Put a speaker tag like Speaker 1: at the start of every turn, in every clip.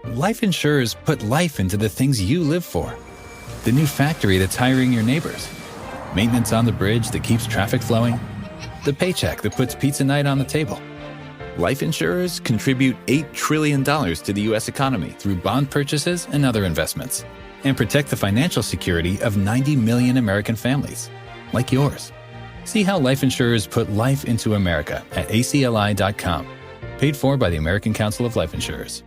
Speaker 1: Life insurers put life into the things you live for. The new factory that's hiring your neighbors. Maintenance on the bridge that keeps traffic flowing. The paycheck that puts pizza night on the table. Life insurers contribute $8 trillion to the U.S. economy through bond purchases and other investments, and protect the financial security of 90 million American families, like yours. See how life insurers put life into America at acli.com. Paid for by the American Council of Life Insurers.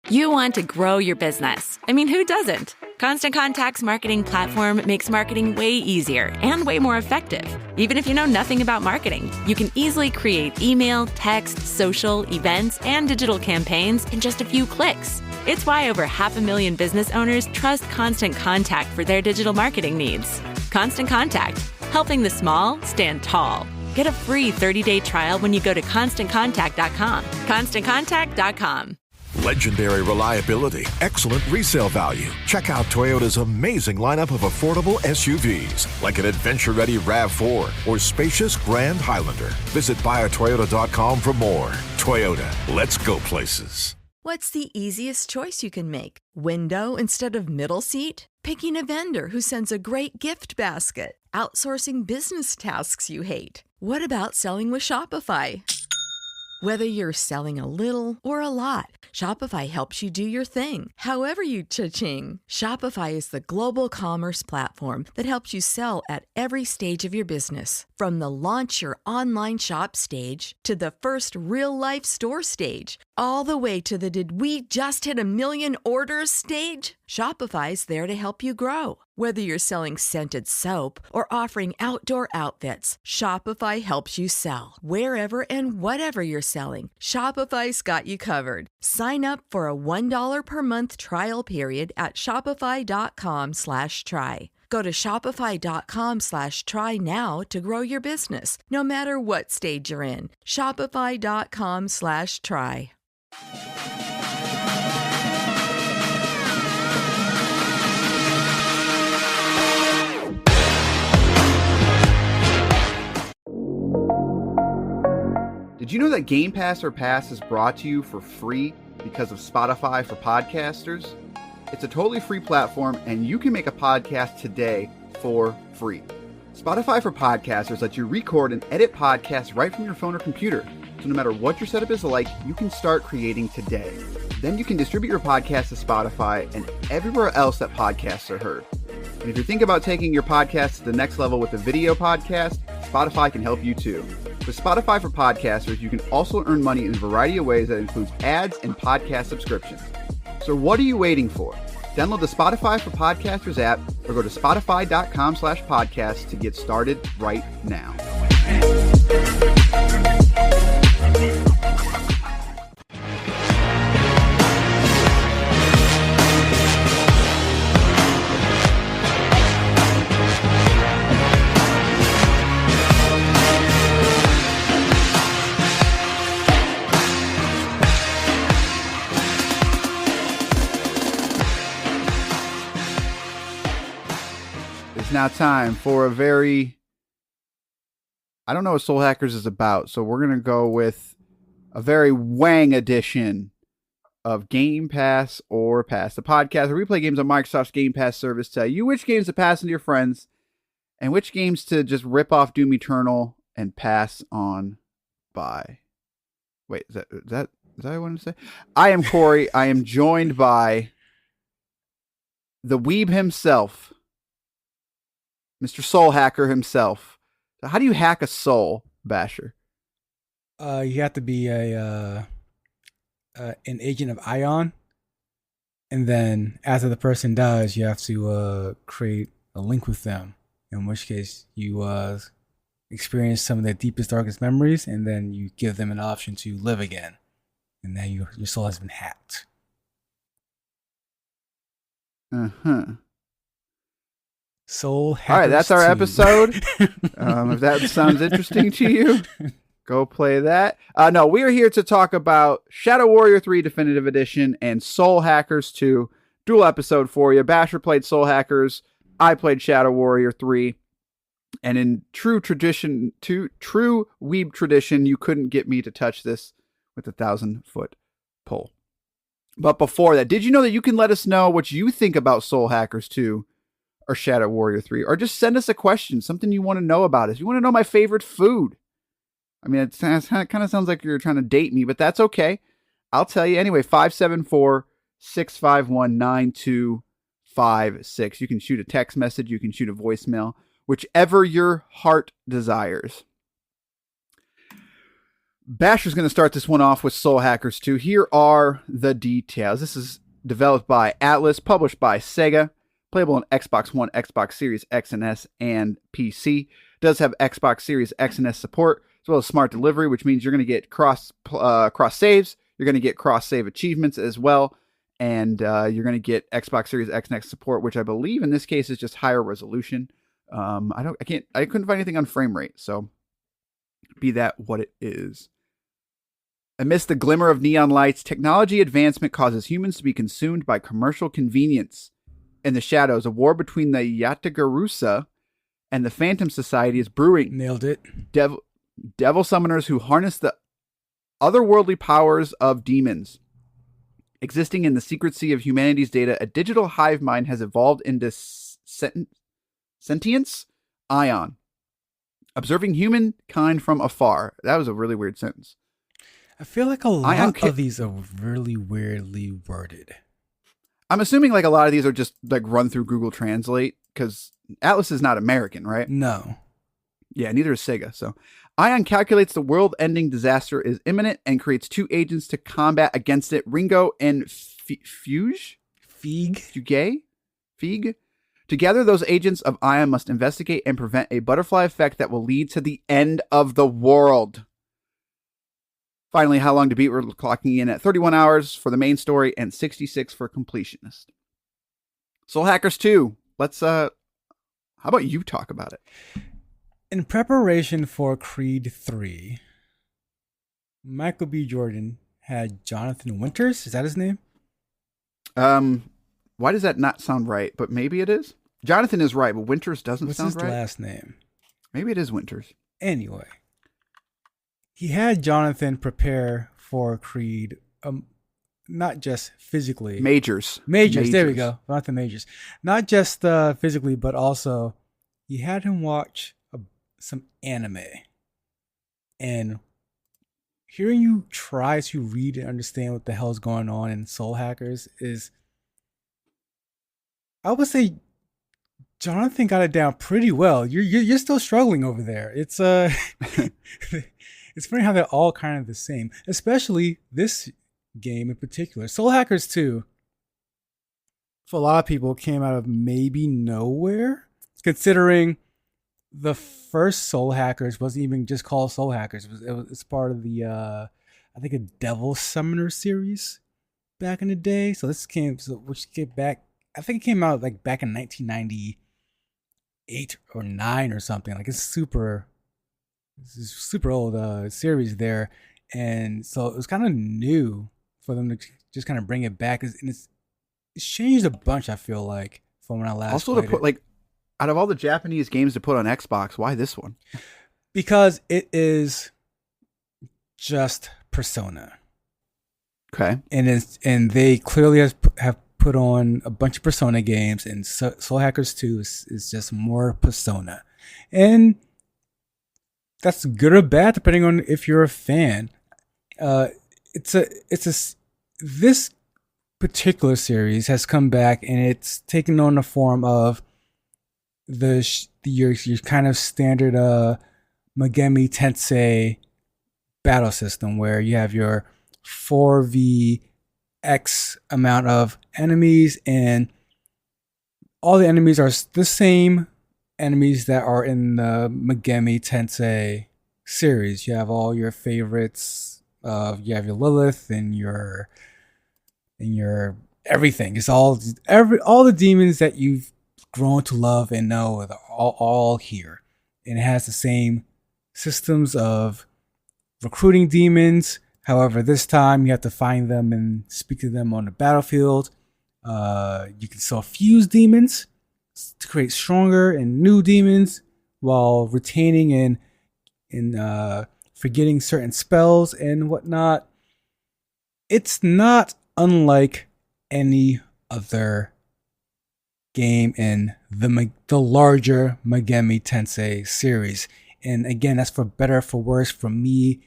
Speaker 2: You want to grow your business. I mean, who doesn't? Constant Contact's marketing platform makes marketing way easier and way more effective. Even if you know nothing about marketing, you can easily create email, text, social, events, and digital campaigns in just a few clicks. It's why over 500,000 business owners trust Constant Contact for their digital marketing needs. Constant Contact, helping the small stand tall. Get a free 30-day trial when you go to ConstantContact.com. ConstantContact.com.
Speaker 3: Legendary reliability, excellent resale value. Check out Toyota's amazing lineup of affordable SUVs, like an adventure-ready RAV4 or spacious Grand Highlander. Visit buyatoyota.com for more. Toyota, let's go places.
Speaker 4: What's the easiest choice you can make? Window instead of middle seat? Picking a vendor who sends a great gift basket? Outsourcing business tasks you hate? What about selling with Shopify? Whether you're selling a little or a lot, Shopify helps you do your thing, however you cha-ching. Shopify is the global commerce platform that helps you sell at every stage of your business. From the launch your online shop stage to the first real-life store stage, all the way to the did we just hit 1 million orders stage. Shopify's there to help you grow. Whether you're selling scented soap or offering outdoor outfits, Shopify helps you sell. Wherever and whatever you're selling, Shopify's got you covered. Sign up for a $1 per month trial period at shopify.com/try. Go to shopify.com/try now to grow your business, no matter what stage you're in. Shopify.com/try.
Speaker 5: Did you know that Game Pass or Pass is brought to you for free because of Spotify for podcasters? It's a totally free platform, and you can make a podcast today for free. Spotify for podcasters lets you record and edit podcasts right from your phone or computer. So no matter what your setup is like, you can start creating today. Then you can distribute your podcast to Spotify and everywhere else that podcasts are heard. And if you're thinking about taking your podcast to the next level with a video podcast, Spotify can help you too. With Spotify for podcasters, you can also earn money in a variety of ways that includes ads and podcast subscriptions. So what are you waiting for? Download the Spotify for Podcasters app or go to spotify.com/podcast to get started right now. Now time for a very, I don't know what Soul Hackers is about, so we're going to go with a very Wang edition of Game Pass or Pass, the podcast where we play games on Microsoft's Game Pass service, tell you which games to pass into your friends and which games to just rip off Doom Eternal and pass on by. Wait, is that what I wanted to say? I am Corey. I am joined by the weeb himself, Mr. Soul Hacker himself. So how do you hack a soul, Basher?
Speaker 6: You have to be an agent of Ion, and then after the person dies, you have to create a link with them. In which case, you experience some of their deepest, darkest memories, and then you give them an option to live again, and now your soul has been hacked. Soul Hackers.
Speaker 5: All right, that's our episode. If that sounds interesting to you, go play that. No, we are here to talk about Shadow Warrior 3 Definitive Edition and Soul Hackers 2 dual episode for you. Basher played Soul Hackers. I played Shadow Warrior 3. And in true weeb tradition, you couldn't get me to touch this with a 1,000-foot pole. But before that, did you know that you can let us know what you think about Soul Hackers 2 or Shadow Warrior 3? Or just send us a question, something you want to know about us. You want to know my favorite food. I mean, it kind of sounds like you're trying to date me, but that's okay. I'll tell you anyway. 574-651-9256. You can shoot a text message. You can shoot a voicemail. Whichever your heart desires. Basher's going to start this one off with Soul Hackers 2. Here are the details. This is developed by Atlas, published by Sega, playable on Xbox One, Xbox Series X and S, and PC. It does have Xbox Series X and S support, as well as smart delivery, which means you're going to get cross saves. You're going to get cross save achievements as well, and you're going to get Xbox Series X and S support, which I believe in this case is just higher resolution. I couldn't find anything on frame rate, so be that what it is. Amidst the glimmer of neon lights, technology advancement causes humans to be consumed by commercial convenience. In the shadows, a war between the Yatagarusa and the Phantom Society is brewing.
Speaker 6: Nailed it.
Speaker 5: Devil summoners who harness the otherworldly powers of demons. Existing in the secret sea of humanity's data, a digital hive mind has evolved into sentience Ion, observing humankind from afar. That was a really weird sentence.
Speaker 6: I feel like a lot of these are really weirdly worded.
Speaker 5: I'm assuming like a lot of these are just like run through Google Translate because Atlas is not American, right?
Speaker 6: No.
Speaker 5: Yeah, neither is Sega. So Ion calculates the world-ending disaster is imminent and creates two agents to combat against it, Ringo and Figue. Together, those agents of Ion must investigate and prevent a butterfly effect that will lead to the end of the world. Finally, how long to beat? We're clocking in at 31 hours for the main story and 66 for completionist. Soul Hackers 2. Let's, how about you talk about it?
Speaker 6: In preparation for Creed 3, Michael B. Jordan had Jonathan Winters. Is that his name?
Speaker 5: Why does that not sound right? But maybe it is. Jonathan is right, but Winters doesn't sound right.
Speaker 6: What's his last name?
Speaker 5: Maybe it is Winters.
Speaker 6: Anyway. He had Jonathan prepare for Creed, not just physically.
Speaker 5: Majors.
Speaker 6: There we go. Jonathan Majors. Not just physically, but also he had him watch some anime. And hearing you try to read and understand what the hell is going on in Soul Hackers is, I would say, Jonathan got it down pretty well. You're still struggling over there. It's it's funny how they're all kind of the same, especially this game in particular. Soul Hackers 2, for a lot of people, came out of maybe nowhere, considering the first Soul Hackers wasn't even just called Soul Hackers. It's part of the, I think, a Devil Summoner series back in the day. So this came, back, I think it came out like back in 1998 or 9 or something. Like it's super old series there, and so it was kind of new for them to just kind of bring it back. And it's changed a bunch. I feel like from when I last
Speaker 5: also
Speaker 6: played
Speaker 5: to put
Speaker 6: it.
Speaker 5: Like out of all the Japanese games to put on Xbox, why this one?
Speaker 6: Because it is just Persona.
Speaker 5: Okay,
Speaker 6: and they clearly have put on a bunch of Persona games, and Soul Hackers 2 is just more Persona, and that's good or bad depending on if you're a fan. This particular series has come back and it's taken on the form of your kind of standard Megami Tensei battle system where you have your 4vx amount of enemies, and all the enemies are the same enemies that are in the Megami Tensei series. You have all your favorites. You have your Lilith and your everything. It's all the demons that you've grown to love and know are all here. And it has the same systems of recruiting demons. However, this time you have to find them and speak to them on the battlefield. You can still fuse demons to create stronger and new demons while retaining and forgetting certain spells and whatnot. It's not unlike any other game in the larger Megami Tensei series. And again, that's for better or for worse. For me,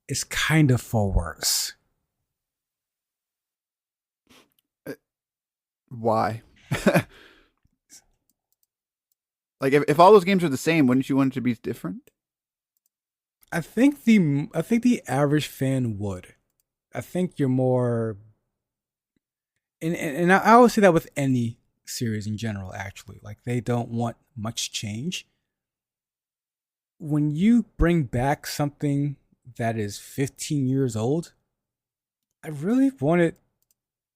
Speaker 6: it's kind of for worse.
Speaker 5: Why? Like, if all those games are the same, wouldn't you want it to be different?
Speaker 6: I think the average fan would. I think you're more, and I always say that with any series in general. Actually, like they don't want much change. When you bring back something that is 15 years old, I really wanted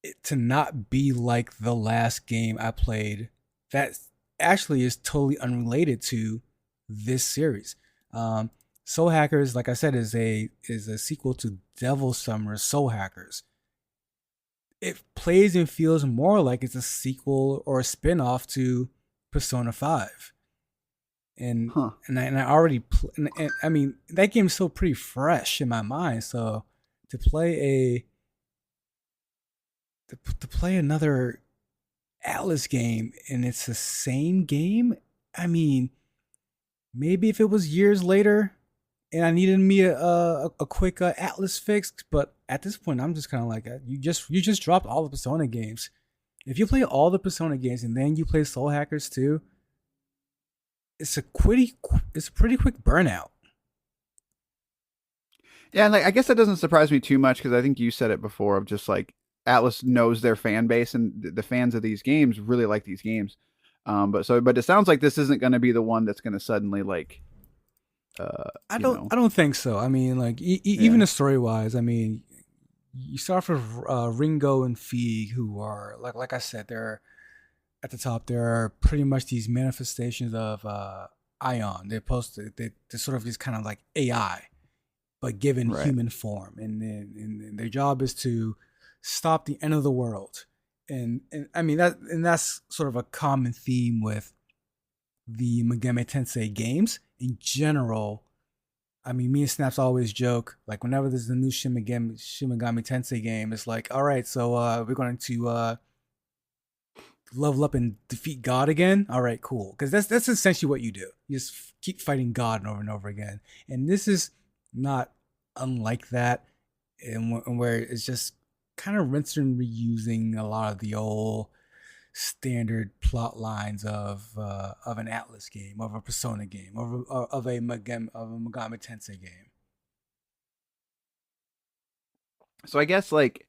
Speaker 6: it to not be like the last game I played that actually is totally unrelated to this series. Soul Hackers, like I said, is a sequel to Devil Summer Soul Hackers. It plays and feels more like it's a sequel or a spin-off to Persona 5. And
Speaker 5: Huh.
Speaker 6: and I already and I mean that game's still pretty fresh in my mind, so to play to play another Atlas game and it's the same game, I mean, maybe if it was years later and I needed me a quick Atlas fix, but at this point I'm just kind of like you just dropped all the Persona games. If you play all the Persona games and then you play Soul Hackers too, it's a pretty quick burnout.
Speaker 5: Yeah, and like I guess that doesn't surprise me too much because I think you said it before of just like Atlas knows their fan base and the fans of these games really like these games. But it sounds like this isn't going to be the one that's going to suddenly like.
Speaker 6: I don't think so. I mean, like even the story wise, I mean, you start with Ringo and Feig, who are like I said, they're at the top. They're pretty much these manifestations of Ion. They're sort of just kind of like AI, but given human form, and their job is to stop the end of the world. And I mean that's sort of a common theme with the Megami Tensei games in general. I mean, me and Snaps always joke, like whenever there's a new Shin Megami Tensei game, it's like, all right, so we're going to level up and defeat God again. All right, cool, because that's essentially what you do. You just keep fighting God over and over again, and this is not unlike that, and where it's just kind of rinsing and reusing a lot of the old standard plot lines of an Atlas game, of a Persona game, of a Megami Tensei game.
Speaker 5: So I guess like,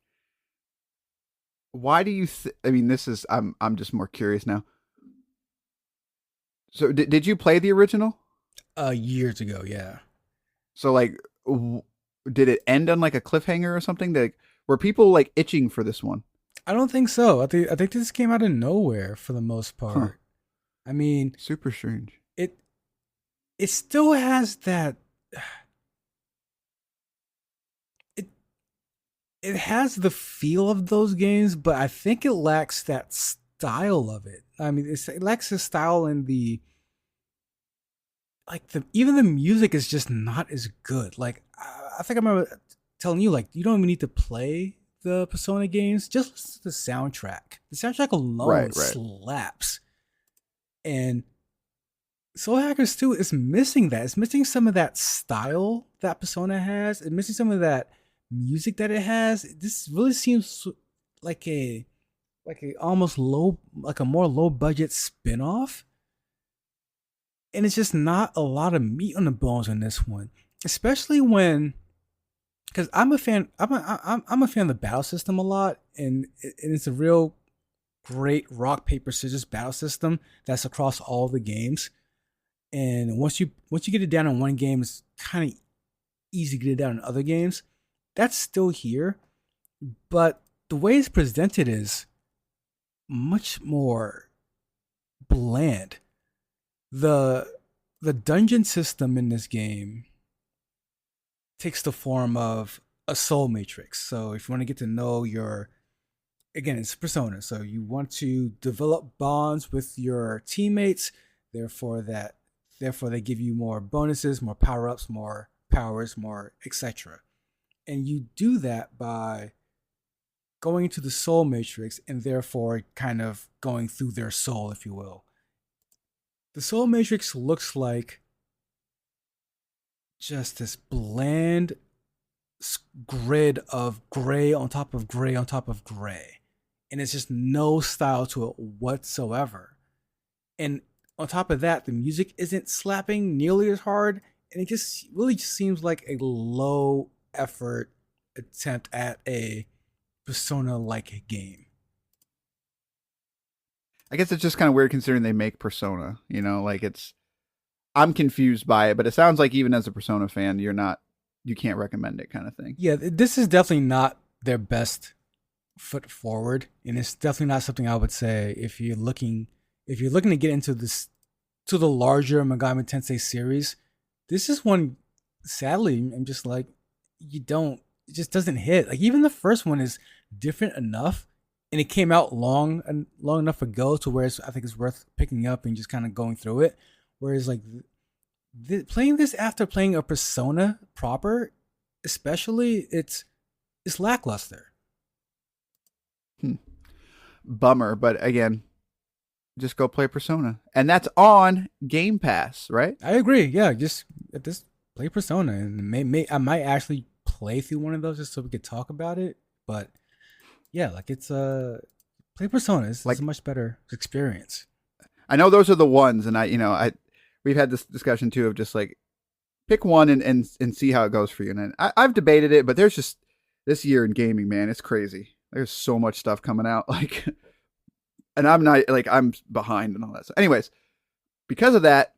Speaker 5: why do you? I mean, this is I'm just more curious now. So did you play the original?
Speaker 6: Years ago, yeah.
Speaker 5: So like, did it end on like a cliffhanger or something? That were people like itching for this one?
Speaker 6: I don't think so. I think this came out of nowhere for the most part. Huh. I mean,
Speaker 5: super strange.
Speaker 6: It still has that. It has the feel of those games, but I think it lacks that style of it. I mean, it lacks the style and even the music is just not as good. Like I think I remember telling you, like, you don't even need to play the Persona games, just listen to the soundtrack. The soundtrack alone slaps. And Soul Hackers 2 is missing that. It's missing some of that style that Persona has. It's missing some of that music that it has. This really seems like a almost like a more low budget spin-off. And it's just not a lot of meat on the bones in this one. Especially when, because I'm a fan of the battle system a lot, and it's a real great rock paper scissors battle system that's across all the games. And once you get it down in one game, it's kind of easy to get it down in other games. That's still here, but the way it's presented is much more bland. The dungeon system in this game takes the form of a soul matrix. So if you want to get to know again, it's Persona. So you want to develop bonds with your teammates. Therefore they give you more bonuses, more power-ups, more powers, more etc. And you do that by going into the soul matrix and therefore kind of going through their soul, if you will. The soul matrix looks like just this bland grid of gray on top of gray on top of gray. And it's just no style to it whatsoever. And on top of that, the music isn't slapping nearly as hard. And it just really seems like a low effort attempt at a Persona-like game.
Speaker 5: I guess it's just kind of weird considering they make Persona, you know, like I'm confused by it, but it sounds like even as a Persona fan, you can't recommend it kind of thing.
Speaker 6: Yeah, this is definitely not their best foot forward, and it's definitely not something I would say if you're looking to get into to the larger Megami Tensei series. This is one, sadly, I'm just like, it just doesn't hit. Like, even the first one is different enough, and it came out long enough ago to where I think it's worth picking up and just kind of going through it. Whereas like playing this after playing a Persona proper, especially, it's lackluster.
Speaker 5: Bummer, but again, just go play Persona, and that's on Game Pass, right?
Speaker 6: I agree. Yeah, just play Persona, and I might actually play through one of those just so we could talk about it. But yeah, like it's play Persona. It's a much better experience.
Speaker 5: I know those are the ones, and we've had this discussion too of just like pick one and see how it goes for you. And I've debated it, but there's just this year in gaming, man, it's crazy. There's so much stuff coming out, like, and I'm behind and all that. So, anyways, because of that,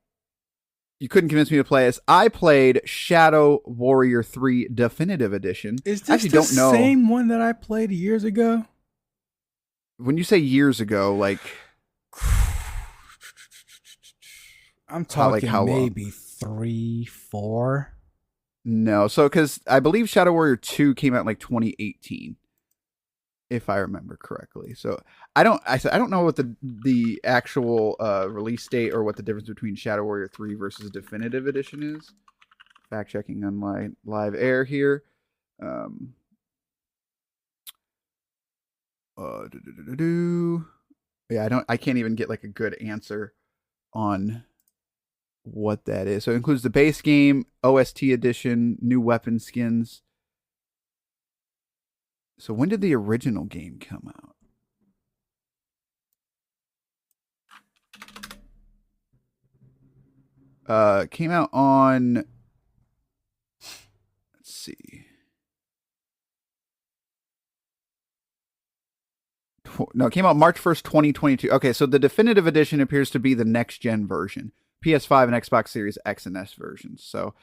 Speaker 5: you couldn't convince me to play this. I played Shadow Warrior 3 Definitive Edition.
Speaker 6: Is this the same one that I played years ago?
Speaker 5: When you say years ago, like,
Speaker 6: I'm talking maybe 3, 4.
Speaker 5: No, so because I believe Shadow Warrior 2 came out in like 2018, if I remember correctly. So I don't know what the actual release date or what the difference between Shadow Warrior 3 versus Definitive Edition is. Fact checking on live air here. Yeah, I can't even get like a good answer on what that is. So it includes the base game, OST edition, new weapon skins. So when did the original game come out? Came out on, let's see. No, it came out March 1st, 2022. Okay, so the Definitive Edition appears to be the next-gen version. PS5 and Xbox Series X and S versions. So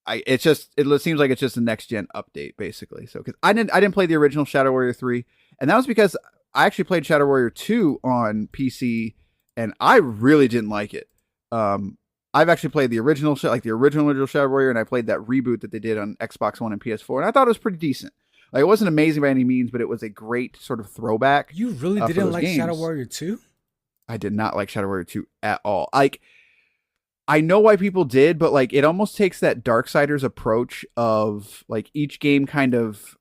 Speaker 5: it seems like it's just a next-gen update, basically. So because I didn't play the original Shadow Warrior 3, and that was because I actually played Shadow Warrior 2 on PC, and I really didn't like it. I've actually played the original Shadow Warrior, and I played that reboot that they did on Xbox One and PS4, and I thought it was pretty decent. Like, it wasn't amazing by any means, but it was a great sort of throwback.
Speaker 6: You really didn't like Shadow Warrior 2?
Speaker 5: I did not like Shadow Warrior 2 at all. Like, I know why people did, but like it almost takes that Darksiders approach of like each game kind of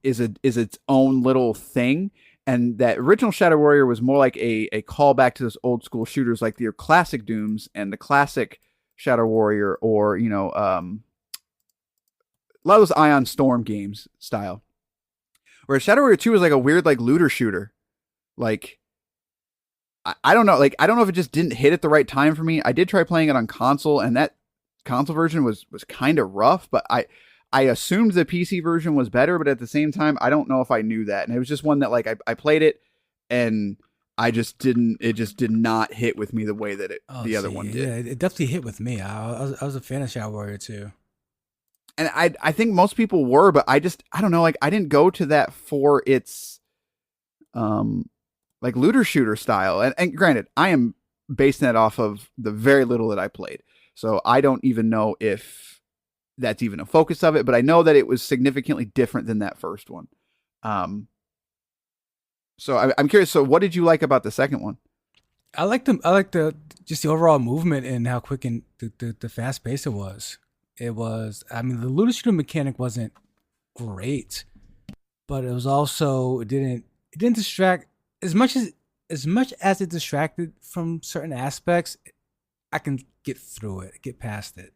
Speaker 5: is its own little thing. And that original Shadow Warrior was more like a callback to those old school shooters like the classic Dooms and the classic Shadow Warrior, or, a lot of those Ion Storm games style. Whereas Shadow Warrior 2 is like a weird like looter shooter. Like, I don't know. Like, I don't know if it just didn't hit at the right time for me. I did try playing it on console, and that console version was kind of rough, but I assumed the PC version was better, but at the same time, I don't know if I knew that. And it was just one that like I played it, and it just did not hit with me the way that the other one did.
Speaker 6: Yeah, it definitely hit with me. I was a fan of Shadow Warrior 2.
Speaker 5: And I think most people were, but I don't know, like I didn't go to that for its like looter shooter style. And granted, I am basing that off of the very little that I played. So I don't even know if that's even a focus of it, but I know that it was significantly different than that first one. So I'm curious. So what did you like about the second one?
Speaker 6: I liked the just the overall movement and how quick and the fast pace it was. It was, I mean, the looter shooter mechanic wasn't great, but it was also it didn't distract as much as it distracted from certain aspects. I can get through it, get past it.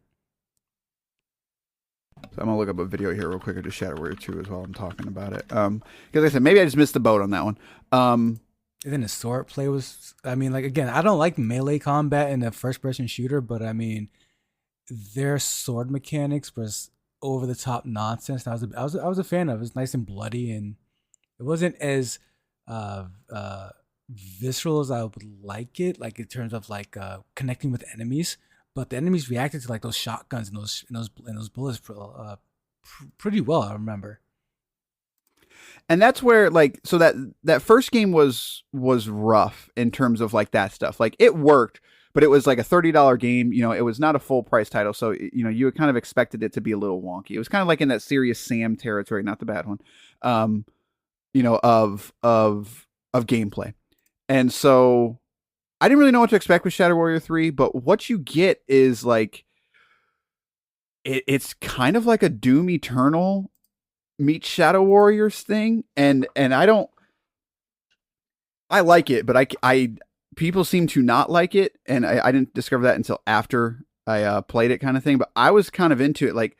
Speaker 5: So I'm gonna look up a video here real quick of just Shadow Warrior 2 as well. I'm talking about it. Because I said maybe I just missed the boat on that one.
Speaker 6: And then the sword play was, I mean, like, again, I don't like melee combat in a first person shooter, but I mean, their sword mechanics was over the top nonsense. And I was a fan of it. It was nice and bloody, and it wasn't as visceral as I would like it, like in terms of like connecting with enemies. But the enemies reacted to like those shotguns and those bullets pretty well, I remember.
Speaker 5: And that's where, like, so that first game was rough in terms of like that stuff. Like, it worked, but it was like a $30 game. You know, it was not a full price title, so you know you kind of expected it to be a little wonky. It was kind of like in that Serious Sam territory, not the bad one. You know, of gameplay, and so I didn't really know what to expect with Shadow Warrior 3, but what you get is like it's kind of like a Doom Eternal meets Shadow Warriors thing, and I like it, but I people seem to not like it, and I didn't discover that until after I played it, kind of thing. But I was kind of into it. Like,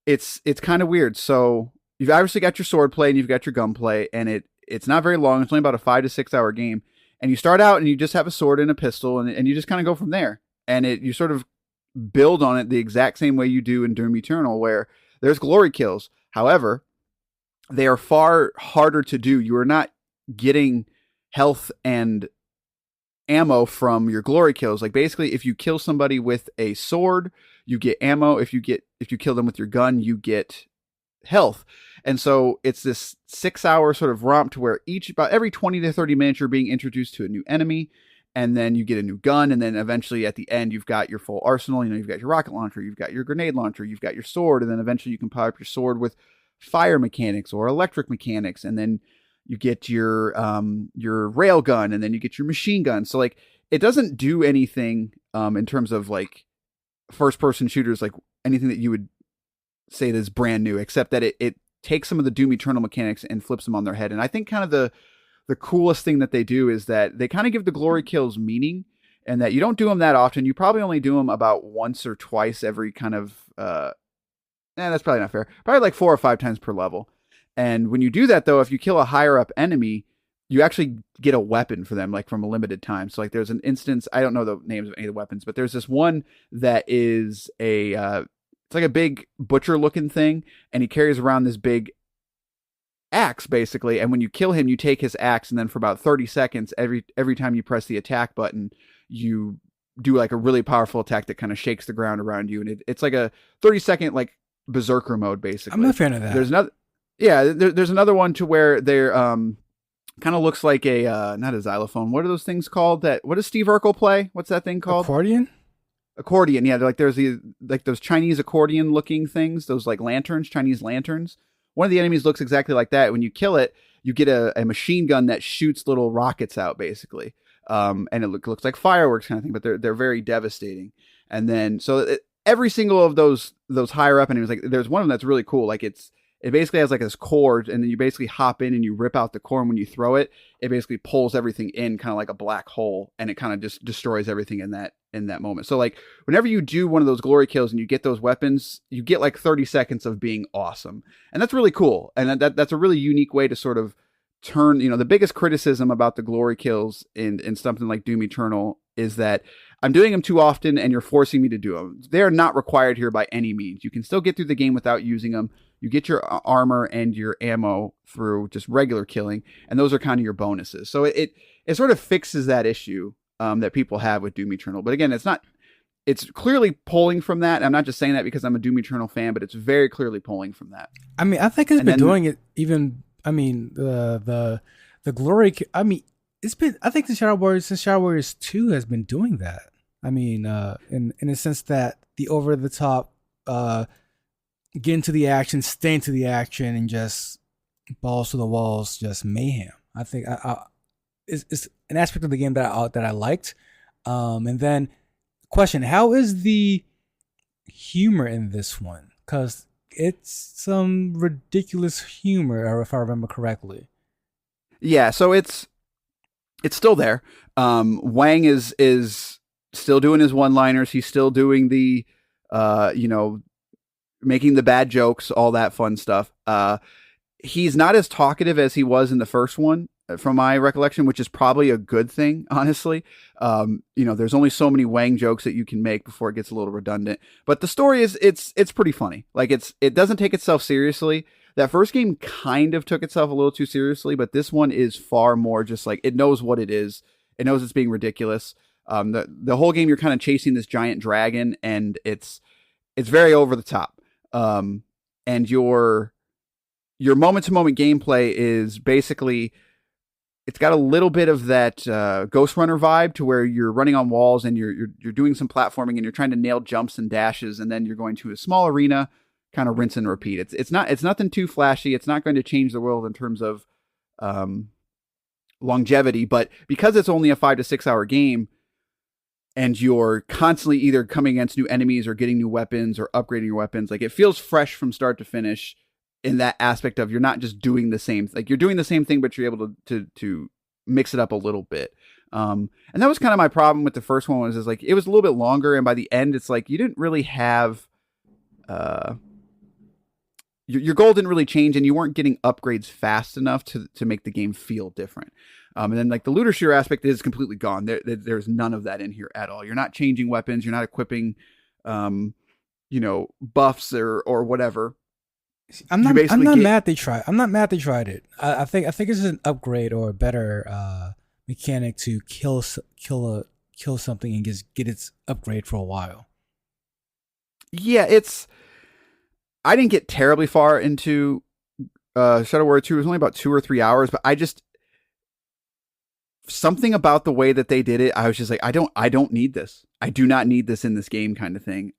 Speaker 5: it's kind of weird. So you've obviously got your sword play and you've got your gun play, and it's not very long. It's only about a 5 to 6 hour game. And you start out and you just have a sword and a pistol, and you just kind of go from there. And you sort of build on it the exact same way you do in Doom Eternal, where there's glory kills. However, they are far harder to do. You are not getting health and ammo from your glory kills. Like, basically, if you kill somebody with a sword, you get ammo. If you kill them with your gun, you get health. And so it's this 6 hour sort of romp to where about every 20 to 30 minutes you're being introduced to a new enemy, and then you get a new gun, and then eventually at the end you've got your full arsenal. You know, you've got your rocket launcher, you've got your grenade launcher, you've got your sword, and then eventually you can power up your sword with fire mechanics or electric mechanics, and then you get your rail gun, and then you get your machine gun. So like, it doesn't do anything in terms of like first person shooters, like anything that you would say that is brand new, except that it takes some of the Doom Eternal mechanics and flips them on their head. And I think kind of the coolest thing that they do is that they kind of give the glory kills meaning, and that you don't do them that often. You probably only do them about once or twice every kind of that's probably not fair. Probably like 4 or 5 times per level. And when you do that, though, if you kill a higher up enemy, you actually get a weapon for them, like from a limited time. So like, there's an instance, I don't know the names of any of the weapons, but there's this one that is it's like a big butcher looking thing, and he carries around this big axe basically. And when you kill him, you take his axe, and then for about 30 seconds, every time you press the attack button, you do like a really powerful attack that kind of shakes the ground around you. And it's like a 30-second like berserker mode basically.
Speaker 6: I'm not a fan of that.
Speaker 5: There's another one to where they're kind of looks like a not a xylophone. What are those things called? What does Steve Urkel play? What's that thing called? Accordion. Yeah, there's those Chinese accordion looking things, those like lanterns, Chinese lanterns. One of the enemies looks exactly like that. When you kill it, you get a machine gun that shoots little rockets out basically. And it looks like fireworks kind of thing, but they're very devastating. And then every single of those higher up enemies, like there's one of them that's really cool. Like it basically has like this cord, and then you basically hop in and you rip out the core, and when you throw it, it basically pulls everything in kind of like a black hole, and it kind of just destroys everything in that moment. So like, whenever you do one of those glory kills and you get those weapons, you get like 30 seconds of being awesome. And that's really cool. And that's a really unique way to sort of turn, you know, the biggest criticism about the glory kills in something like Doom Eternal is that I'm doing them too often and you're forcing me to do them. They are not required here by any means. You can still get through the game without using them. You get your armor and your ammo through just regular killing, and those are kind of your bonuses. So it sort of fixes that issue that people have with Doom Eternal. But again, it's clearly pulling from that. I'm not just saying that because I'm a Doom Eternal fan, but it's very clearly pulling from that.
Speaker 6: I mean, I think it's been doing it even. I mean, the glory. I mean, it's been. I think the Shadow Warriors 2 has been doing that. I mean, in a sense that the over the top, get into the action, stay into the action, and just balls to the walls, just mayhem. I think it's an aspect of the game that I liked. And then, question: how is the humor in this one? Because it's some ridiculous humor, if I remember correctly.
Speaker 5: Yeah, so it's still there. Wang is still doing his one-liners. He's still doing the, making the bad jokes, all that fun stuff. He's not as talkative as he was in the first one, from my recollection, which is probably a good thing, honestly. There's only so many Wang jokes that you can make before it gets a little redundant. But the story is it's pretty funny. Like it doesn't take itself seriously. That first game kind of took itself a little too seriously, but this one is far more just like it knows what it is. It knows it's being ridiculous. The whole game you're kind of chasing this giant dragon, and it's very over the top. And your moment to moment gameplay is basically, it's got a little bit of that Ghost Runner vibe, to where you're running on walls and you're doing some platforming and you're trying to nail jumps and dashes, and then you're going to a small arena, kind of rinse and repeat. It's nothing too flashy. It's not going to change the world in terms of longevity, but because it's only a 5 to 6 hour game, and you're constantly either coming against new enemies or getting new weapons or upgrading your weapons, like it feels fresh from start to finish. In that aspect of, you're not just doing the same, like you're doing the same thing, but you're able to mix it up a little bit. And that was kind of my problem with the first one, is like, it was a little bit longer. And by the end, it's like, you didn't really have, your goal didn't really change, and you weren't getting upgrades fast enough to make the game feel different. And then like the looter shooter aspect is completely gone. There's none of that in here at all. You're not changing weapons. You're not equipping, buffs or whatever.
Speaker 6: I'm not mad they tried. I'm not mad they tried it. I think it's an upgrade or a better mechanic to kill something and just get its upgrade for a while.
Speaker 5: Yeah, I didn't get terribly far into Shadow Warrior 2. It was only about 2 or 3 hours, but something about the way that they did it, I was just like, I don't need this. I do not need this in this game, kind of thing.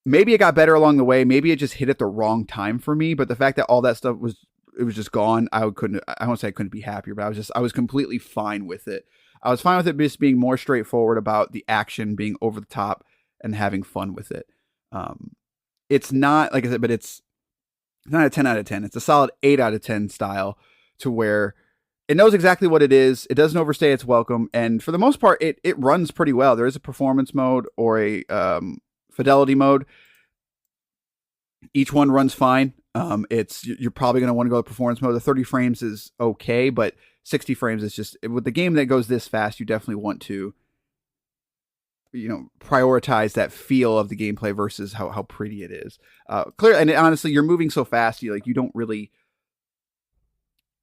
Speaker 5: Maybe it got better along the way. Maybe it just hit at the wrong time for me. But the fact that all that stuff was just gone, I won't say I couldn't be happier, but I was completely fine with it. I was fine with it just being more straightforward about the action, being over the top, and having fun with it. It's not, like I said, but it's not a 10 out of 10. It's a solid 8 out of 10 style, to where it knows exactly what it is. It doesn't overstay its welcome. And for the most part, it runs pretty well. There is a performance mode or a fidelity mode. Each one runs fine. You're probably going to want to go to performance mode. The 30 frames is okay, but 60 frames is just, with the game that goes this fast, you definitely want to, prioritize that feel of the gameplay versus how pretty it is. Clear, and honestly, you're moving so fast, you don't really,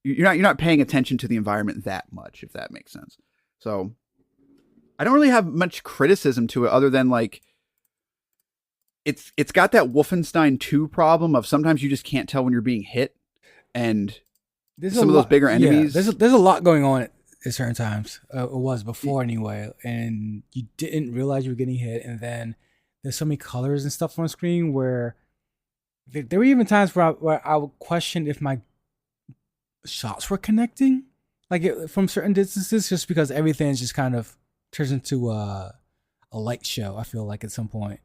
Speaker 5: you're not paying attention to the environment that much, if that makes sense. So I don't really have much criticism to it, other than like, it's got that Wolfenstein 2 problem of sometimes you just can't tell when you're being hit, and some of those bigger enemies.
Speaker 6: Yeah, there's a lot going on at certain times. It was before anyway, and you didn't realize you were getting hit, and then there's so many colors and stuff on the screen where there were even times where I would question if my shots were connecting, from certain distances, just because everything just kind of turns into a light show. I feel like at some point.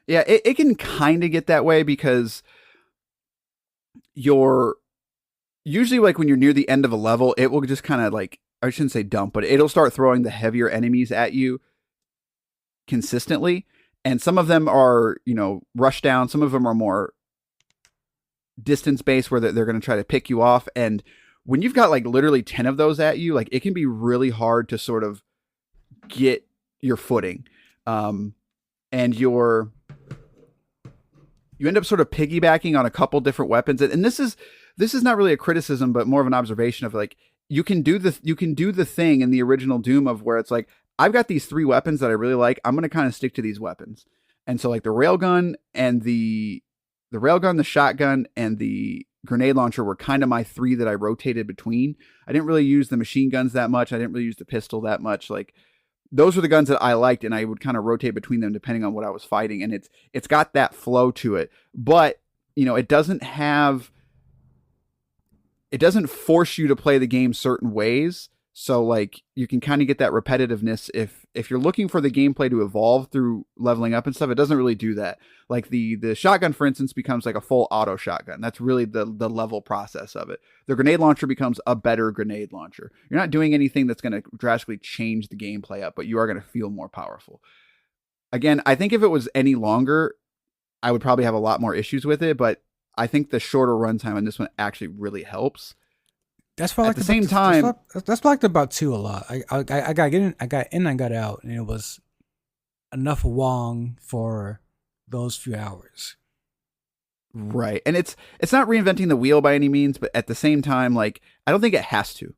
Speaker 5: Yeah, it can kind of get that way, because you're usually, like, when you're near the end of a level, it will just kind of, like, I shouldn't say dump, but it'll start throwing the heavier enemies at you consistently. And some of them are, rush down. Some of them are more distance based, where they're going to try to pick you off. And when you've got like literally 10 of those at you, like, it can be really hard to sort of get your footing. And you end up sort of piggybacking on a couple different weapons. And this is not really a criticism, but more of an observation of, like, you can do the thing in the original Doom of where it's like, I've got these 3 weapons that I really like. I'm going to kind of stick to these weapons. And so, like, the railgun and the shotgun and the grenade launcher were kind of my 3 that I rotated between. I didn't really use the machine guns that much. I didn't really use the pistol that much. Like, those were the guns that I liked, and I would kind of rotate between them depending on what I was fighting. And it's got that flow to it, but it doesn't force you to play the game certain ways. So like you can kind of get that repetitiveness if you're looking for the gameplay to evolve through leveling up and stuff. It doesn't really do that. Like the shotgun, for instance, becomes like a full auto shotgun. That's really the level process of it. The grenade launcher becomes a better grenade launcher. You're not doing anything that's going to drastically change the gameplay up, but you are going to feel more powerful. Again, I think if it was any longer, I would probably have a lot more issues with it, but I think the shorter runtime on this one actually really helps.
Speaker 6: That's why
Speaker 5: at the same time,
Speaker 6: that's why I liked about 2 a lot. I got in, I got out, and it was enough Wong for those few hours.
Speaker 5: Right. And it's not reinventing the wheel by any means, but at the same time, like, I don't think it has to.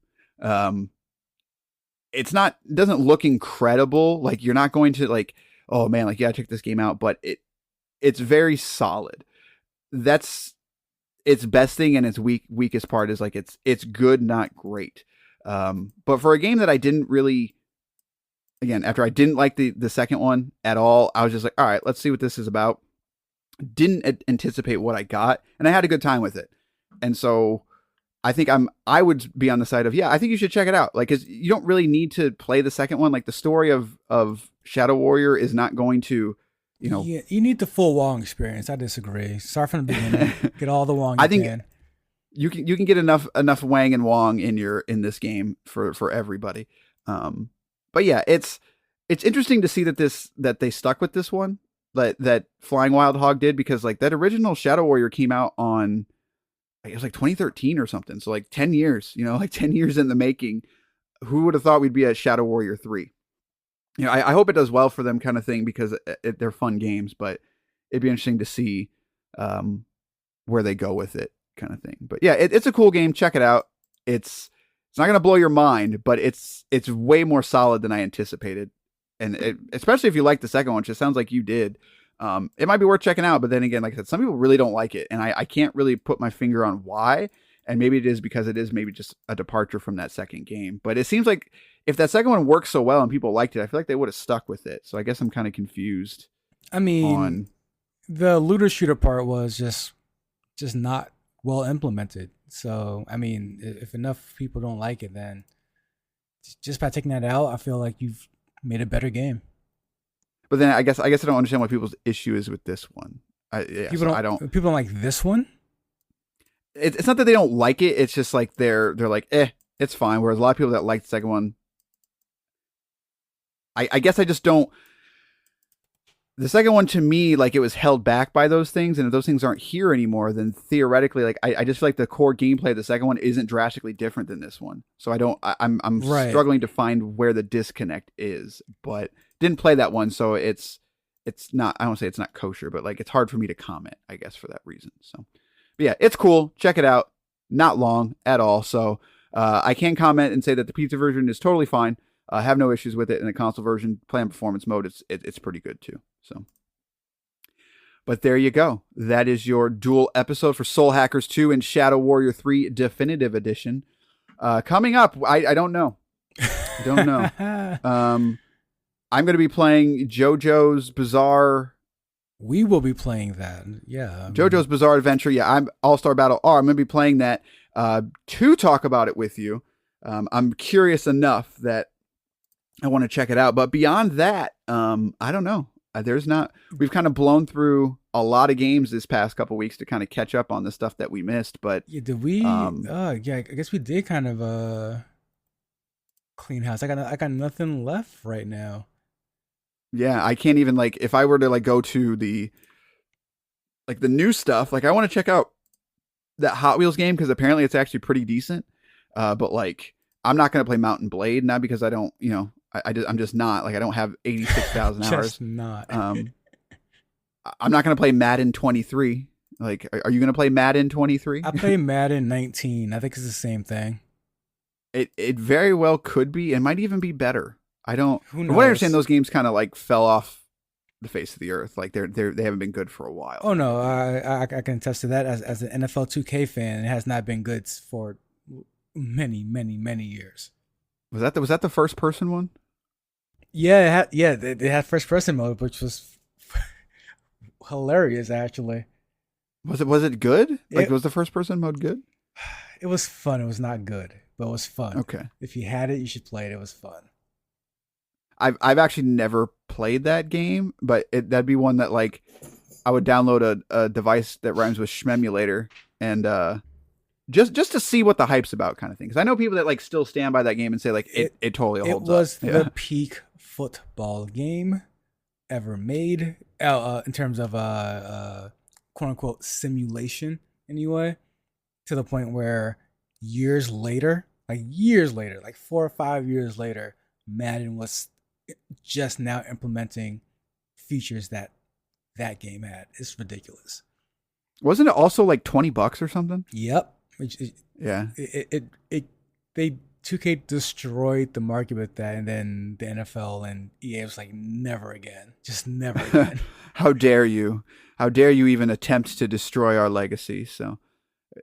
Speaker 5: It doesn't look incredible. Like, you're not going to like, oh man, like, yeah, check this game out, but it's very solid. That's its best thing, and its weakest part is like it's good, not great. But for a game that I didn't really, again, after I didn't like the second one at all, I was just like, all right, let's see what this is about. Didn't anticipate what I got, and I had a good time with it. And so I think I would be on the side of, yeah, I think you should check it out. Like, 'cause you don't really need to play the second one. Like, the story of Shadow Warrior is not going to,
Speaker 6: Yeah, you need the full Wong experience. I disagree. Start from the beginning. Get all the Wong.
Speaker 5: I think you can get enough Wang and Wong in this game for everybody. But yeah, it's interesting to see that they stuck with this one, that Flying Wild Hog did, because like that original Shadow Warrior came out on, it was like 2013 or something. So like 10 years, like 10 years in the making. Who would have thought we'd be at Shadow Warrior 3? I hope it does well for them, kind of thing, because they're fun games, but it'd be interesting to see where they go with it, kind of thing. But yeah, it's a cool game. Check it out. It's not going to blow your mind, but it's way more solid than I anticipated. And especially if you like the second one, which it sounds like you did, it might be worth checking out. But then again, like I said, some people really don't like it, and I can't really put my finger on why. And maybe it is because it is maybe just a departure from that second game. But it seems like if that second one worked so well and people liked it, I feel like they would have stuck with it. So I guess I'm kind of confused.
Speaker 6: I mean, the looter shooter part was just not well implemented. So, I mean, if enough people don't like it, then just by taking that out, I feel like you've made a better game.
Speaker 5: But then I guess I don't understand what people's issue is with this one.
Speaker 6: People don't like this one.
Speaker 5: It's not that they don't like it. It's just like they're like, it's fine. Whereas a lot of people that like the second one, I guess I just don't. The second one, to me, like, it was held back by those things, and if those things aren't here anymore, then theoretically, like, I just feel like the core gameplay of the second one isn't drastically different than this one. So I'm
Speaker 6: Right.
Speaker 5: struggling to find where the disconnect is, but didn't play that one, so it's not. I don't say it's not kosher, but like, it's hard for me to comment, I guess, for that reason. So. But yeah, it's cool. Check it out. Not long at all. So I can comment and say that the pizza version is totally fine. I have no issues with it. And the console version, play in performance mode, it's pretty good too. So, but there you go. That is your dual episode for Soul Hackers 2 and Shadow Warrior 3 Definitive Edition. Coming up, I don't know. I don't know. I'm going to be playing JoJo's Bizarre.
Speaker 6: We will be playing that. Yeah.
Speaker 5: JoJo's Bizarre Adventure. Yeah, I'm All-Star Battle R. I'm going to be playing that to talk about it with you. I'm curious enough that I want to check it out. But beyond that, I don't know. We've kind of blown through a lot of games this past couple weeks to kind of catch up on the stuff that we missed. But
Speaker 6: yeah, did we? Yeah, I guess we did kind of clean house. I got nothing left right now.
Speaker 5: Yeah, I can't even, like, if I were to like go to the new stuff, like I want to check out that Hot Wheels game because apparently it's actually pretty decent. But like, I'm not going to play Mountain Blade, not because I don't, I'm just not, like, I don't have 86,000 hours.
Speaker 6: Just not.
Speaker 5: I'm not going to play Madden 23. Like, are you going to play Madden 23?
Speaker 6: I play Madden 19. I think it's the same thing.
Speaker 5: It very well could be. It might even be better. I don't.
Speaker 6: Who knows?
Speaker 5: From what I understand, those games kind of like fell off the face of the earth. Like they haven't been good for a while.
Speaker 6: Oh no, I can attest to that as an NFL 2K fan. It has not been good for many years.
Speaker 5: Was that the first person one?
Speaker 6: Yeah, they had first person mode, which was hilarious actually.
Speaker 5: Was it good? Like, was the first person mode good?
Speaker 6: It was fun. It was not good, but it was fun.
Speaker 5: Okay.
Speaker 6: If you had it, you should play it. It was fun.
Speaker 5: I've actually never played that game, but that'd be one that like I would download a device that rhymes with Shmemulator and just to see what the hype's about, kind of thing. Because I know people that like still stand by that game and say like it totally holds up.
Speaker 6: It was the peak football game ever made, in terms of quote unquote simulation anyway, to the point where years later, like 4 or 5 years later, Madden was just now implementing features that game had. It's ridiculous.
Speaker 5: Wasn't it also like $20 or something?
Speaker 6: Yep.
Speaker 5: Yeah.
Speaker 6: They 2K destroyed the market with that, and then the NFL and EA was like, never again. Just never again.
Speaker 5: How dare you? How dare you even attempt to destroy our legacy? So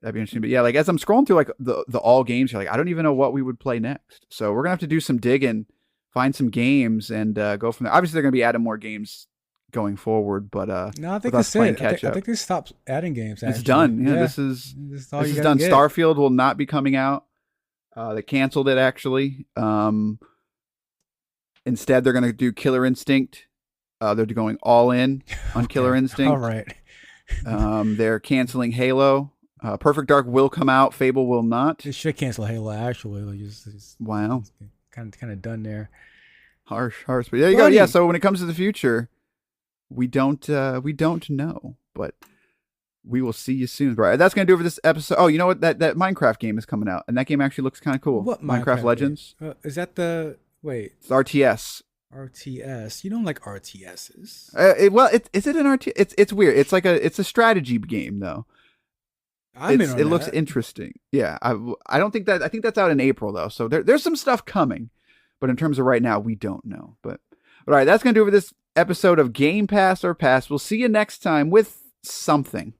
Speaker 5: that'd be interesting. But yeah, like as I'm scrolling through like the all games, you're like, I don't even know what we would play next. So we're gonna have to do some digging, find some games, and go from there. Obviously, they're gonna be adding more games going forward, but
Speaker 6: no, I think that's it. I think they stopped adding games. Actually.
Speaker 5: It's done. Yeah, this is done. Get. Starfield will not be coming out. They canceled it actually. Instead, they're gonna do Killer Instinct. They're going all in on Killer Instinct.
Speaker 6: All right.
Speaker 5: They're canceling Halo. Perfect Dark will come out. Fable will not.
Speaker 6: They should cancel Halo. Actually, like
Speaker 5: wow,
Speaker 6: kind of done there.
Speaker 5: Harsh. But there you go. Yeah. So when it comes to the future, we don't know, but we will see you soon. Right. That's gonna do it for this episode. Oh, you know what? That Minecraft game is coming out, and that game actually looks kind of cool.
Speaker 6: What
Speaker 5: Minecraft Legends?
Speaker 6: Is that the wait?
Speaker 5: It's RTS.
Speaker 6: RTS. You don't like RTSs.
Speaker 5: Is it an RTS? It's weird. It's like it's a strategy game though. It looks interesting. Yeah. I don't think that. I think that's out in April though. So there's some stuff coming, but in terms of right now, we don't know. But all right, that's gonna do it for this episode of Game Pass or Pass. We'll see you next time with something.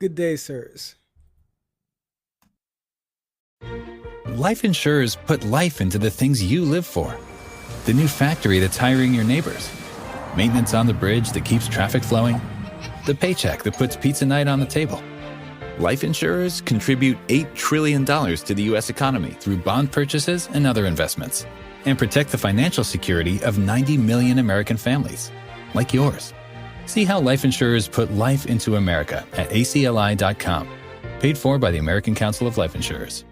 Speaker 6: Good day, sirs.
Speaker 1: Life insurers put life into the things you live for. The new factory that's hiring your neighbors. Maintenance on the bridge that keeps traffic flowing. The paycheck that puts pizza night on the table. Life insurers contribute $8 trillion to the U.S. economy through bond purchases and other investments, and protect the financial security of 90 million American families, like yours. See how life insurers put life into America at acli.com. Paid for by the American Council of Life Insurers.